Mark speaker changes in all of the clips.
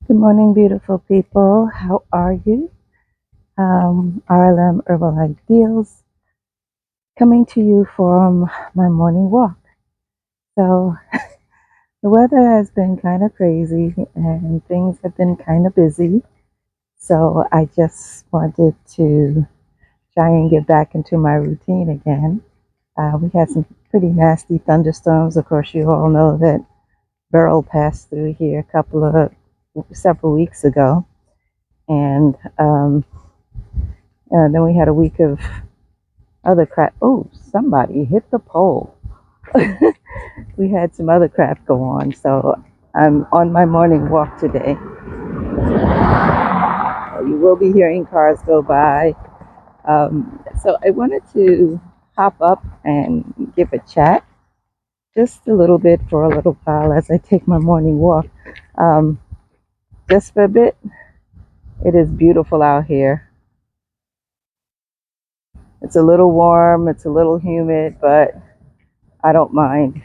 Speaker 1: Good morning, beautiful people. How are you? RLM Herbal Ideals coming to you from my morning walk. So, the weather has been kind of crazy and things have been kind of busy. So, I just wanted to try and get back into my routine again. We had some pretty nasty thunderstorms. Of course, you all know that Beryl passed through here several weeks ago. And then we had a week of other crap. Oh, somebody hit the pole. We had some other crap go on. So I'm on my morning walk today. You will be hearing cars go by. So I wanted to hop up and give a chat just a little bit for a little while as I take my morning walk. Um, just for a bit. It is beautiful out here. It's a little warm, it's a little humid, but I don't mind.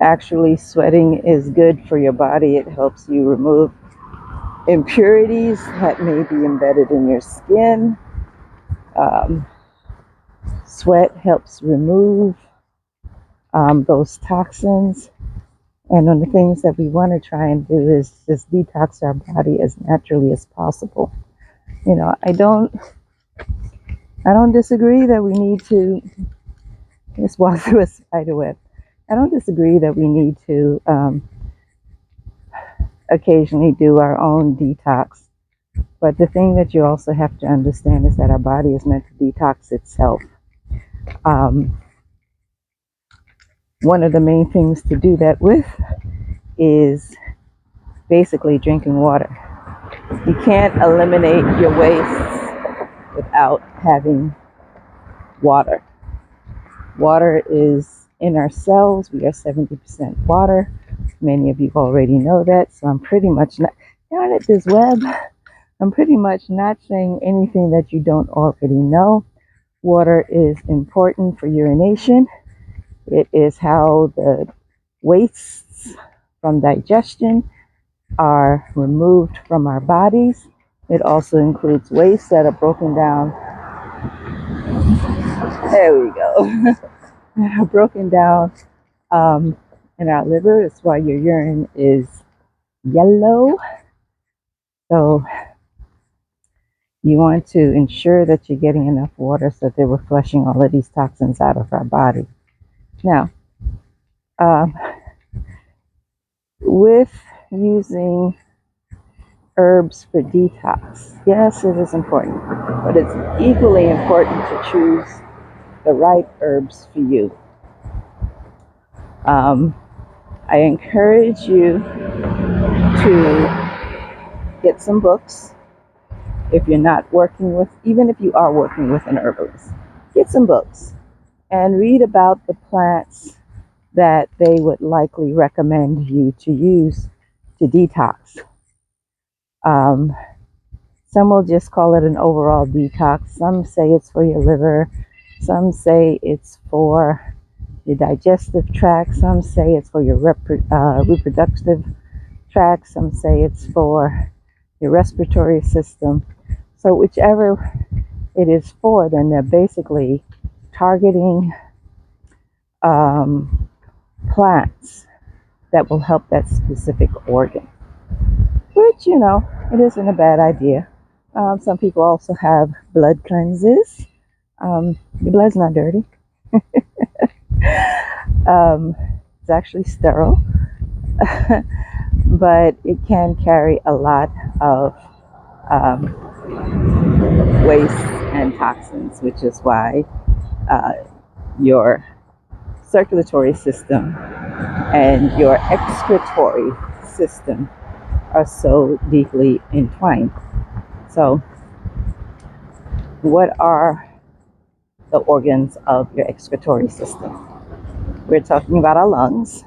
Speaker 1: Actually, sweating is good for your body. It helps you remove impurities that may be embedded in your skin. Um, Sweat helps remove those toxins. And one of the things that we want to try and do is just detox our body as naturally as possible. You know, I don't disagree that we need to just walk through a spider web. I don't disagree that we need to occasionally do our own detox. But the thing that you also have to understand is that our body is meant to detox itself. Um, One of the main things to do that with is basically drinking water. You can't eliminate your waste without having water. Water is in our cells. We are 70% water. Many of you already know that. So I'm pretty much not, darn it, this web. I'm pretty much not saying anything that you don't already know. Water is important for urination. It is how the wastes from digestion are removed from our bodies. It also includes wastes that are broken down. There we go. Broken down in our liver. That's why your urine is yellow. So you want to ensure that you're getting enough water so that we're flushing all of these toxins out of our body. Now, um, with using herbs for detox, yes, it is important, but it's equally important to choose the right herbs for you. I encourage you to get some books. If you're not working with, even if you are working with an herbalist, get some books and read about the plants that they would likely recommend you to use to detox. Um, some will just call it an overall detox. Some say it's for your liver. Some say it's for your digestive tract. Some say it's for your reproductive tract. Some say it's for your respiratory system. So whichever it is for, then they're basically targeting plants that will help that specific organ, which, it isn't a bad idea. Some people also have blood cleanses. Your blood's not dirty. It's actually sterile, but it can carry a lot of um, waste and toxins, which is why your circulatory system and your excretory system are so deeply entwined. So, what are the organs of your excretory system? We're talking about our lungs,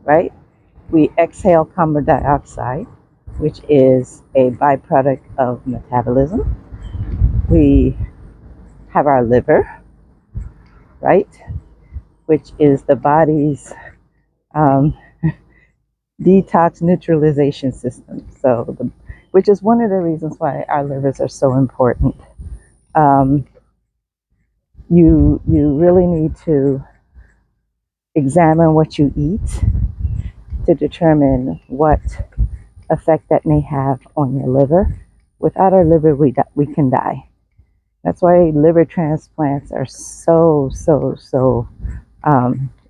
Speaker 1: right? We exhale carbon dioxide, which is a byproduct of metabolism. We have our liver, right? Which is the body's um, detox neutralization system. Which is one of the reasons why our livers are so important. Um, you really need to examine what you eat to determine what effect that may have on your liver. Without our liver, we can die. That's why liver transplants are so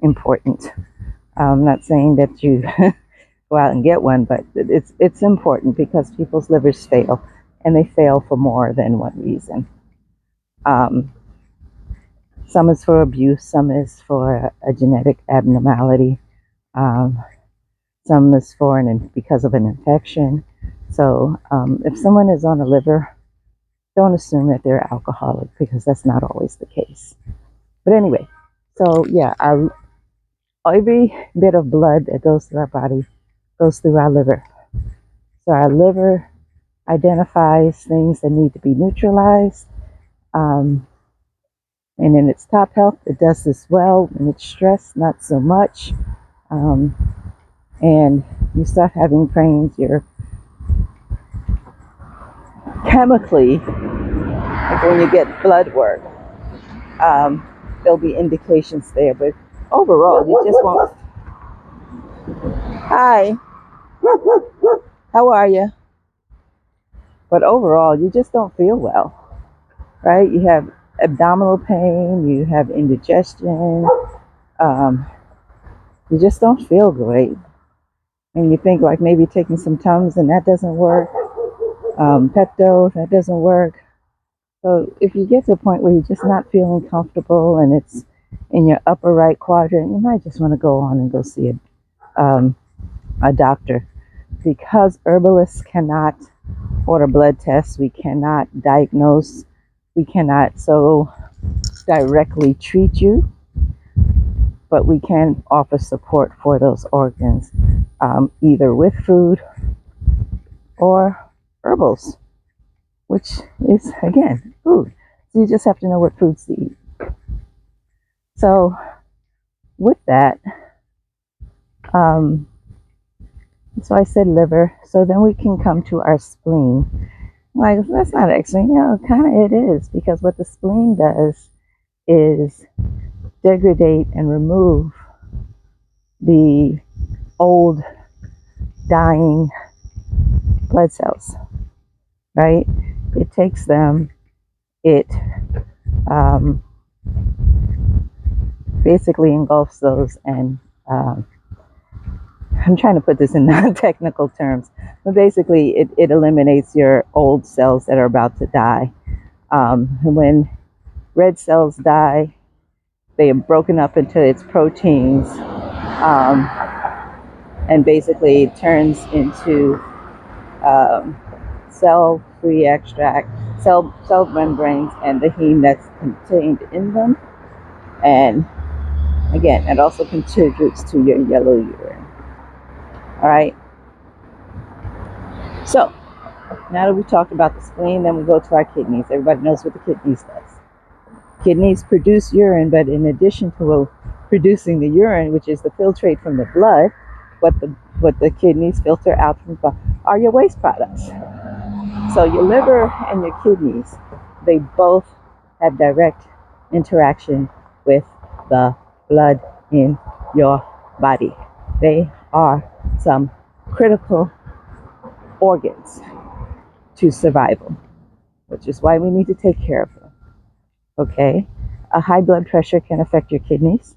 Speaker 1: important. I'm not saying that you go out and get one, but it's important because people's livers fail, and they fail for more than one reason. Um, some is for abuse, some is for a genetic abnormality, um, some is for because of an infection. So if someone is on a liver, don't assume that they're alcoholic because that's not always the case. But anyway, so yeah, every bit of blood that goes through our body goes through our liver. So our liver identifies things that need to be neutralized. Um, and in its top health, it does this well. In its stress, not so much. Um, and you start having pains, you're chemically, like when you get blood work, there'll be indications there. But overall, you just won't. Hi, how are you? But overall, you just don't feel well, right? You have abdominal pain, you have indigestion, um, you just don't feel great. And you think like maybe taking some Tums and that doesn't work, Pepto, that doesn't work. So if you get to a point where you're just not feeling comfortable and it's in your upper right quadrant, you might just want to go on and go see a doctor. Because herbalists cannot order blood tests, we cannot diagnose, we cannot so directly treat you, but we can offer support for those organs, either with food or herbals, which is, again, food. So you just have to know what foods to eat. So with that, so I said liver. So then we can come to our spleen. Like, that's not actually, kind of it is, because what the spleen does is degrade and remove the old dying blood cells, right? It takes them, it basically engulfs those, and I'm trying to put this in non-technical terms, but basically it eliminates your old cells that are about to die. When red cells die, they are broken up into its proteins, and basically it turns into cell-free extract, cell membranes, and the heme that's contained in them. And again, it also contributes to your yellow urine. All right. So now that we talked about the spleen, then we go to our kidneys. Everybody knows what the kidneys does. Kidneys produce urine, but in addition to producing the urine, which is the filtrate from the blood, what the kidneys filter out from the blood are your waste products. So your liver and your kidneys, they both have direct interaction with the blood in your body. They are some critical organs to survival, which is why we need to take care of them. Okay? A high blood pressure can affect your kidneys.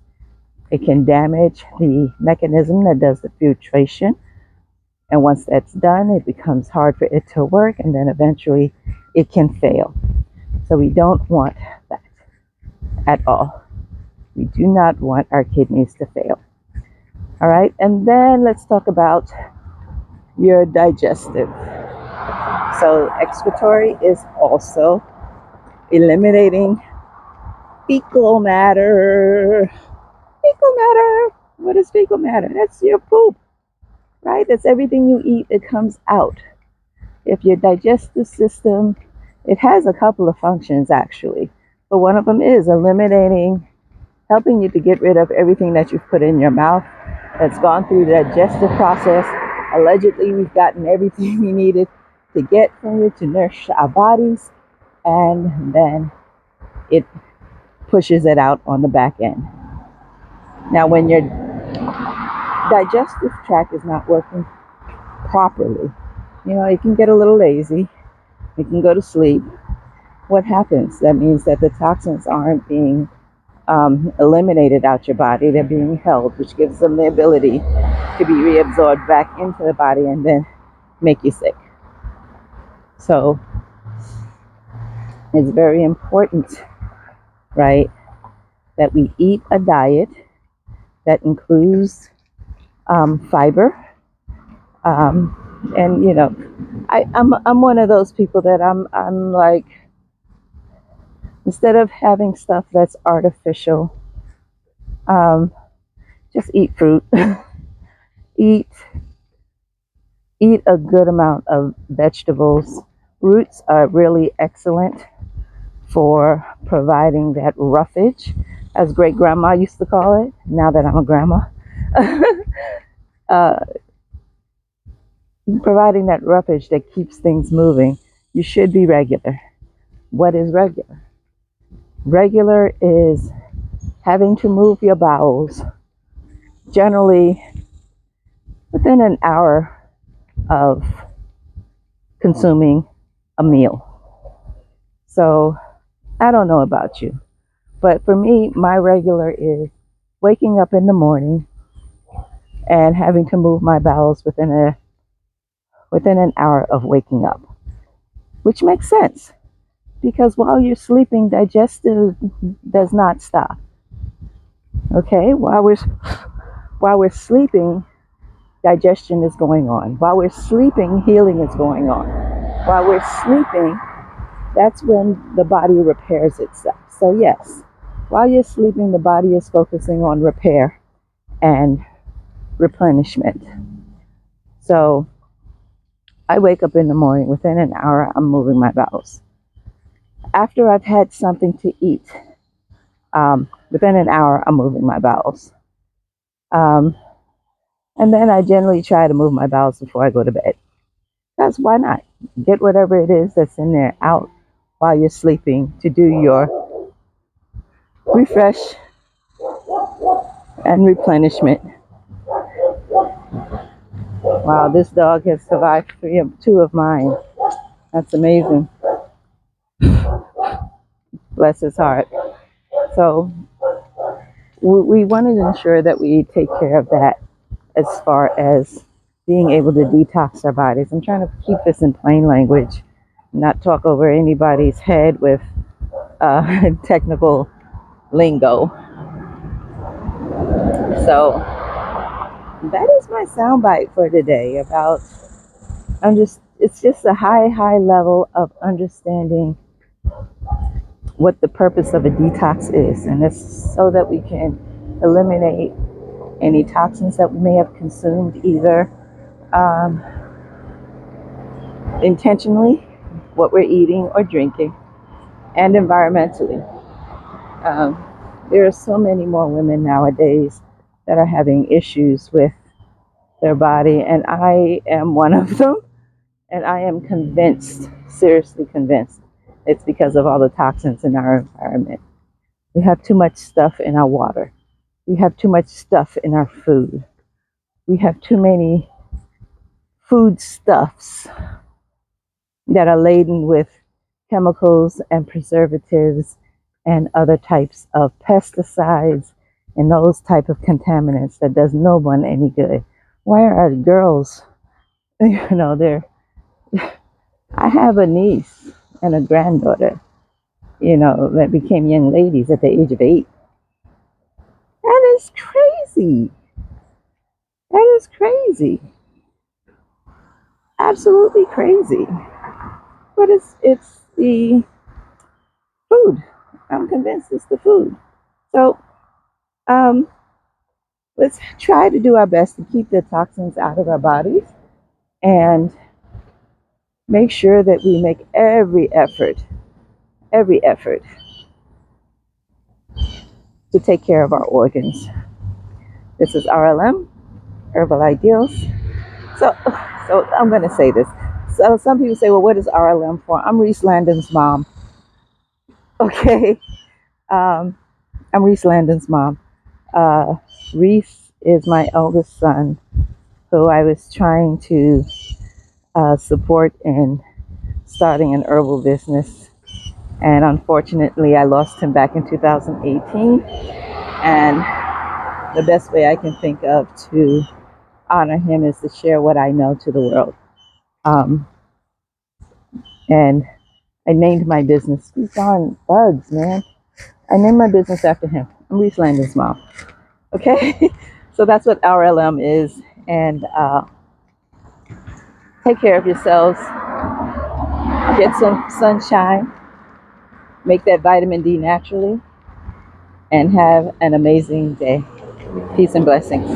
Speaker 1: It can damage the mechanism that does the filtration. And once that's done, it becomes hard for it to work, and then eventually it can fail. So we don't want that at all. We do not want our kidneys to fail. All right, and then let's talk about your digestive. So excretory is also eliminating fecal matter. Fecal matter. What is fecal matter? That's your poop, right? That's everything you eat that comes out. If your digestive system, it has a couple of functions actually, but one of them is eliminating, helping you to get rid of everything that you've put in your mouth that's gone through the digestive process. Allegedly, we've gotten everything we needed to get from it to nourish our bodies, and then it pushes it out on the back end. Now, when your digestive tract is not working properly, it can get a little lazy, it can go to sleep. What happens? That means that the toxins aren't being eliminated out your body, they're being held, which gives them the ability to be reabsorbed back into the body and then make you sick. So it's very important, right, that we eat a diet that includes fiber. And I'm one of those people that I'm like, instead of having stuff that's artificial, just eat fruit. eat eat a good amount of vegetables. Roots are really excellent for providing that roughage, as great grandma used to call it, now that I'm a grandma. uh, Providing that roughage that keeps things moving. You should be regular. What is regular? Regular is having to move your bowels generally within an hour of consuming a meal. So I don't know about you, but for me, my regular is waking up in the morning and having to move my bowels within an hour of waking up, which makes sense because while you're sleeping, digestive does not stop. Okay, while we're sleeping, digestion is going on. While we're sleeping, healing is going on. While we're sleeping, that's when the body repairs itself. So yes, while you're sleeping, the body is focusing on repair and replenishment. So I wake up in the morning, within an hour, I'm moving my bowels. After I've had something to eat, within an hour, I'm moving my bowels. And then I generally try to move my bowels before I go to bed. Because why not? Get whatever it is that's in there out while you're sleeping to do your refresh and replenishment. Wow, this dog has survived two of mine. That's amazing. Bless his heart. So we want to ensure that we take care of that as far as being able to detox our bodies. I'm trying to keep this in plain language, not talk over anybody's head with technical lingo. So that is my soundbite for today about it's just a high level of understanding what the purpose of a detox is, and it's so that we can eliminate any toxins that we may have consumed either intentionally, what we're eating or drinking, and environmentally. There are so many more women nowadays that are having issues with their body, and I am one of them. And I am convinced, seriously convinced, it's because of all the toxins in our environment. We have too much stuff in our water. We have too much stuff in our food. We have too many foodstuffs that are laden with chemicals and preservatives and other types of pesticides and those type of contaminants that does no one any good. Why are our girls, they're I have a niece and a granddaughter, that became young ladies at the age of 8. That is crazy. That is crazy. Absolutely crazy. But it's the food. I'm convinced it's the food. So let's try to do our best to keep the toxins out of our bodies and make sure that we make every effort to take care of our organs. This is RLM, herbal ideals. So, so I'm going to say this. So some people say, well, what is RLM for? I'm Reese Landon's mom. Okay. Um, I'm Reese Landon's mom. Uh, Reese is my eldest son, who I was trying to support in starting an herbal business. And unfortunately, I lost him back in 2018. And the best way I can think of to honor him is to share what I know to the world. Um, and I named my business. He's on bugs, man. I named my business after him. I'm Reese Landon's mom. Okay? So that's what RLM is. And take care of yourselves. Get some sunshine. Make that vitamin D naturally. And have an amazing day. Peace and blessings.